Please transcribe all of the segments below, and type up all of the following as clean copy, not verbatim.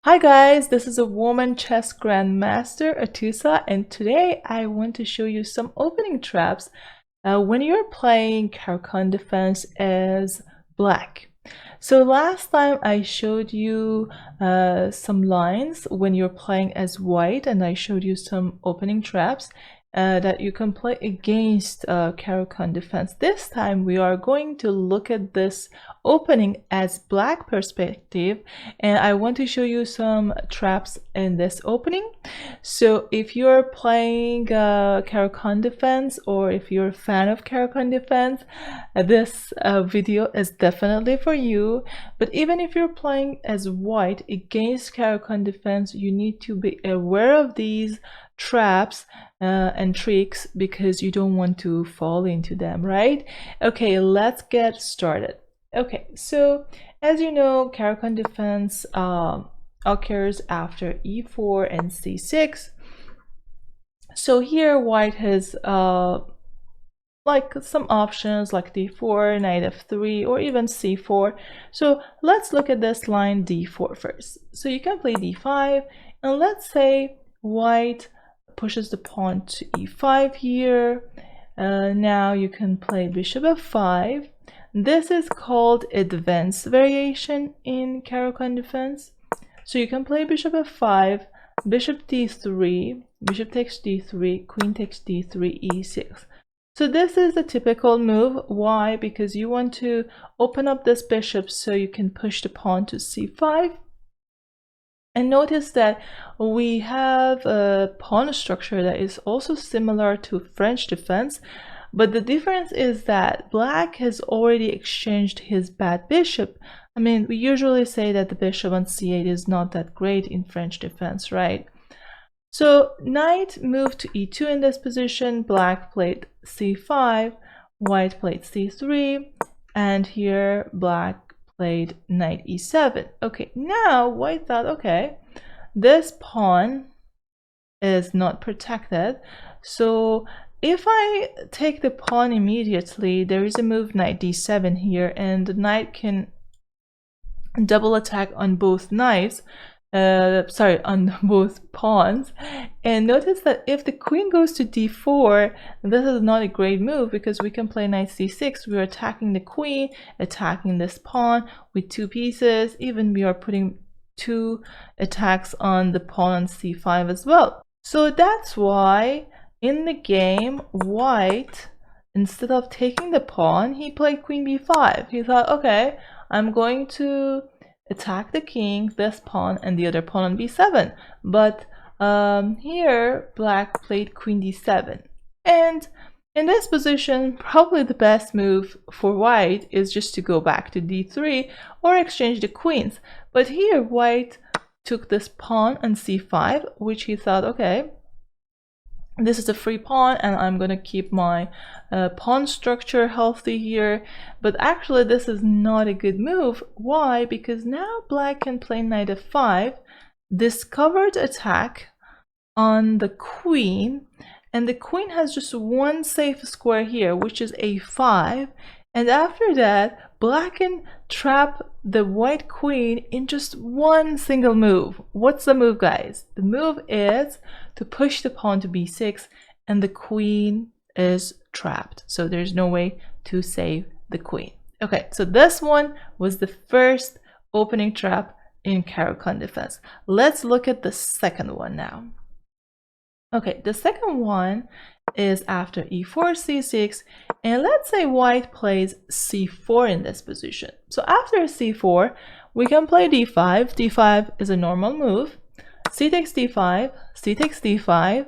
Hi guys, this is a woman chess grandmaster Atousa, and today I want to show you some opening traps when you're playing Caro-Kann Defense as black. So last time I showed you some lines when you're playing as white, and I showed you some opening traps that you can play against Caro-Kann Defense. This time we are going to look at this opening as black perspective, and I want to show you some traps in this opening. So if you're playing Caro-Kann Defense, or if you're a fan of Caro-Kann Defense, this video is definitely for you. But even if you're playing as white against Caro-Kann Defense, you need to be aware of these traps and tricks because you don't want to fall into them, right? Okay, let's get started. Okay, so as you know, Caro-Kann Defense occurs after e4 and c6. So here white has like some options like d4, knight f3, or even c4. So let's look at this line d4 first. So you can play d5, and let's say white pushes the pawn to e5 here. Now you can play bishop f5. This is called advanced variation in Caro-Kann Defense. So you can play bishop f5, bishop d3, bishop takes d3, queen takes d3, e6. So this is a typical move. Why? Because you want to open up this bishop so you can push the pawn to c5. And notice that we have a pawn structure that is also similar to French defense, but the difference is that black has already exchanged his bad bishop. I mean, we usually say that the bishop on c8 is not that great in French defense, right? So knight moved to e2 in this position, black played c5, white played c3, and here black played knight e7. Okay, now white thought, okay, this pawn is not protected, so if I take the pawn immediately, there is a move knight d7 here, and the knight can double attack on both knights, on both pawns. And notice that if the queen goes to d4, this is not a great move because we can play knight c6. We're attacking the queen, attacking this pawn with two pieces. Even we are putting two attacks on the pawn on c5 as well. So that's why in the game, white, instead of taking the pawn, he played queen b5. He thought, okay, I'm going to attack the king, this pawn, and the other pawn on b7. But here, black played queen d7. And in this position, probably the best move for white is just to go back to d3 or exchange the queens. But here, white took this pawn on c5, which he thought, okay, this is a free pawn and I'm going to keep my pawn structure healthy here. But actually this is not a good move. Why? Because now black can play knight f5, discovered attack on the queen, and the queen has just one safe square here, which is a5. And after that, black can trap the white queen in just one single move. What's the move, guys? The move is to push the pawn to b6, and the queen is trapped. So there's no way to save the queen. Okay, so this one was the first opening trap in Caro-Kann Defense. Let's look at the second one now. Okay, the second one is after e4, c6, and let's say white plays c4 in this position. So after c4, we can play d5. d5 is a normal move. C takes d5, c takes d5,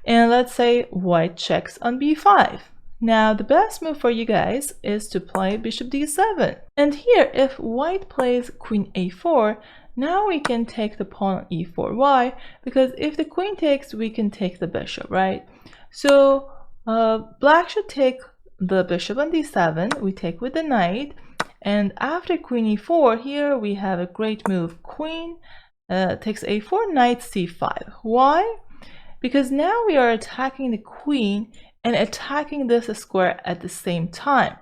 and let's say white checks on b5. Now the best move for you guys is to play bishop d7. And here, if white plays queen a4, now we can take the pawn on e4. Why? Because if the queen takes, we can take the bishop, right? So black should take the bishop on d7. We take with the knight. And after queen e4, here we have a great move. Queen takes a4, knight c5. Why? Because now we are attacking the queen and attacking this square at the same time.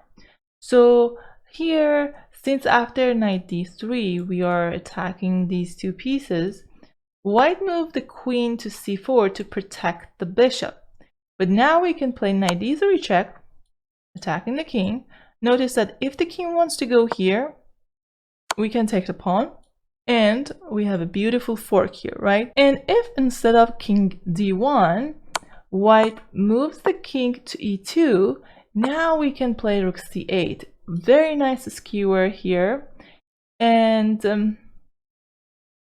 So here since after knight d3 we are attacking these two pieces, white moved the queen to c4 to protect the bishop. But now we can play knight d3 check, attacking the king. Notice that if the king wants to go here, we can take the pawn, and we have a beautiful fork here, right? And if instead of king d1, white moves the king to e2, now we can play rook c8. Very nice skewer here. And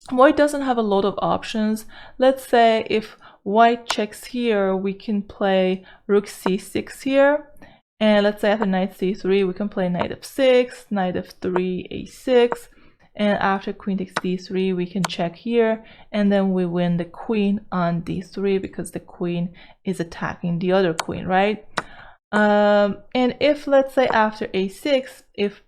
white doesn't have a lot of options. Let's say if white checks here, we can play rook c6 here. And let's say after knight c3, we can play knight f6, knight f3, a6. And after queen takes d3, we can check here. And then we win the queen on d3 because the queen is attacking the other queen, right? And if, let's say after a6, if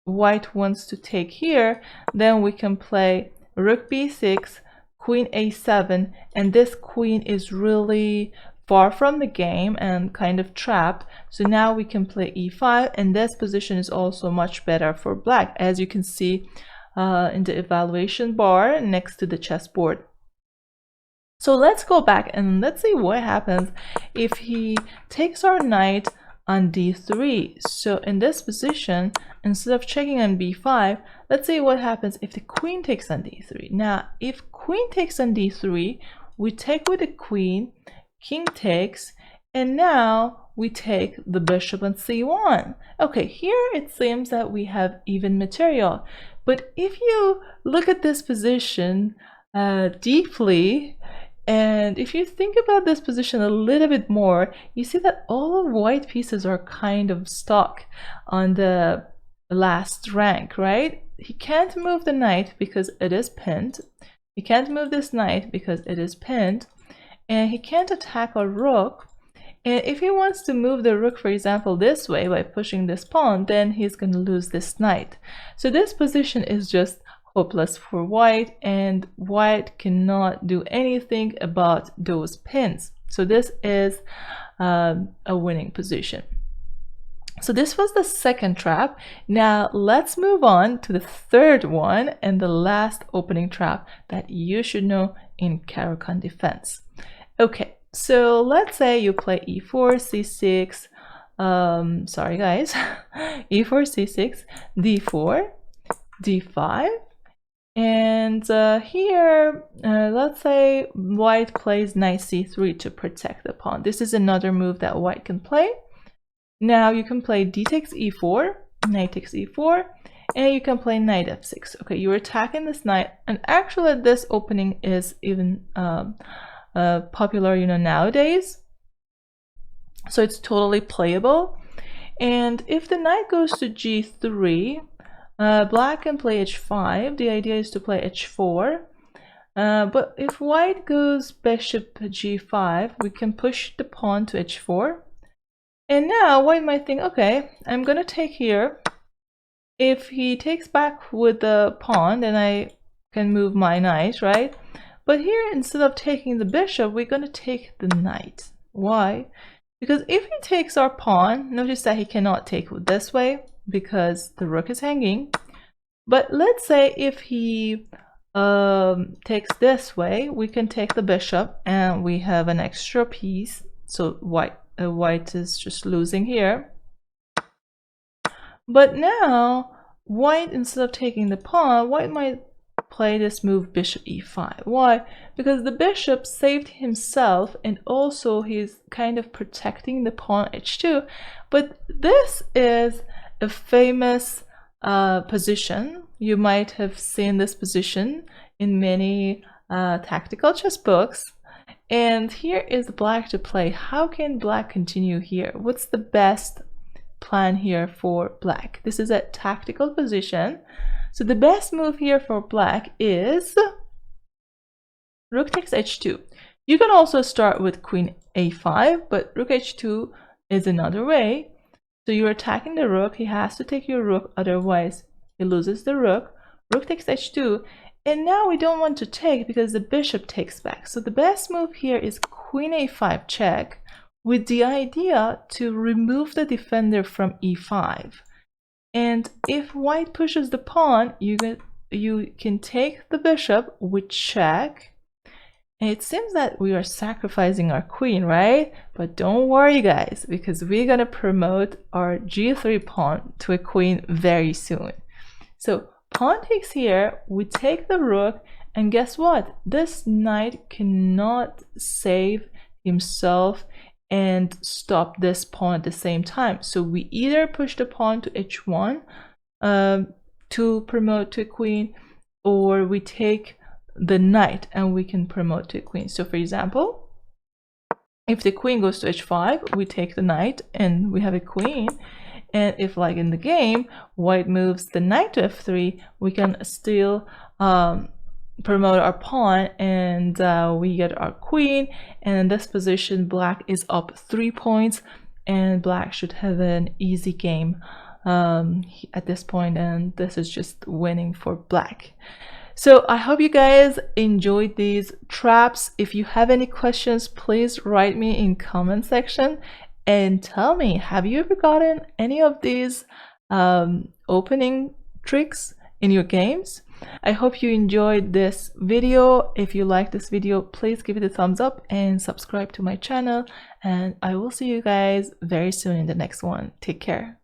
white wants to take here, then we can play rook b6, queen a7, and this queen is really far from the game and kind of trapped. So now we can play e5, and this position is also much better for black, as you can see in the evaluation bar next to the chessboard. So let's go back and let's see what happens if he takes our knight on d3. So in this position, instead of checking on b5, let's see what happens if the queen takes on d3. Now, if queen takes on d3, we take with the queen, king takes, and now we take the bishop on c1. Okay, here it seems that we have even material. But if you look at this position deeply, and if you think about this position a little bit more, you see that all of white pieces are kind of stuck on the last rank, right? He can't move the knight because it is pinned. He can't move this knight because it is pinned. And he can't attack a rook. And if he wants to move the rook, for example, this way by pushing this pawn, then he's going to lose this knight. So this position is just hopeless for white, and white cannot do anything about those pins. So this is a winning position. So this was the second trap. Now let's move on to the third one and the last opening trap that you should know in Caro-Kann defense. Okay, so let's say you play e4, c6, sorry guys, e4, c6, d4, d5, and here, let's say white plays knight c3 to protect the pawn. This is another move that white can play. Now you can play d takes e4, knight takes e4, and you can play knight f6. Okay, you're attacking this knight, and actually this opening is even popular, you know, nowadays. So it's totally playable. And if the knight goes to g3, black can play h5. The idea is to play h4. But if white goes bishop g5, we can push the pawn to h4. And now white might think, okay, I'm gonna take here. If he takes back with the pawn, then I can move my knight, right? But here, instead of taking the bishop, we're gonna take the knight. Why? Because if he takes our pawn, notice that he cannot take this way because the rook is hanging. But let's say if he takes this way, we can take the bishop and we have an extra piece. So white is just losing here. But now white, instead of taking the pawn, white might play this move bishop e5. Why? Because the bishop saved himself, and also he's kind of protecting the pawn h2. But this is a famous position. You might have seen this position in many tactical chess books. And here is black to play. How can black continue here? What's the best plan here for black? This is a tactical position. So the best move here for black is rook takes h2. You can also start with queen a5, but rook h2 is another way. So you're attacking the rook. He has to take your rook, otherwise he loses the rook. Rook takes h2. And now we don't want to take because the bishop takes back. So the best move here is queen a5 check, with the idea to remove the defender from e5. And if white pushes the pawn, you can take the bishop with check. And it seems that we are sacrificing our queen, right? But don't worry, guys, because we're gonna promote our g3 pawn to a queen very soon. So pawn takes here, we take the rook, and guess what? This knight cannot save himself and stop this pawn at the same time. So we either push the pawn to h1 to promote to a queen, or we take the knight and we can promote to a queen. So for example, if the queen goes to h5, we take the knight and we have a queen. And if, like in the game, white moves the knight to f3, we can still promote our pawn, and we get our queen. And in this position, black is up 3 points, and black should have an easy game at this point, and this is just winning for black. So I hope you guys enjoyed these traps. If you have any questions, please write me in comment section and tell me, have you ever gotten any of these opening tricks in your games? I hope you enjoyed this video. If you like this video, please give it a thumbs up and subscribe to my channel, and I will see you guys very soon in the next one. Take care.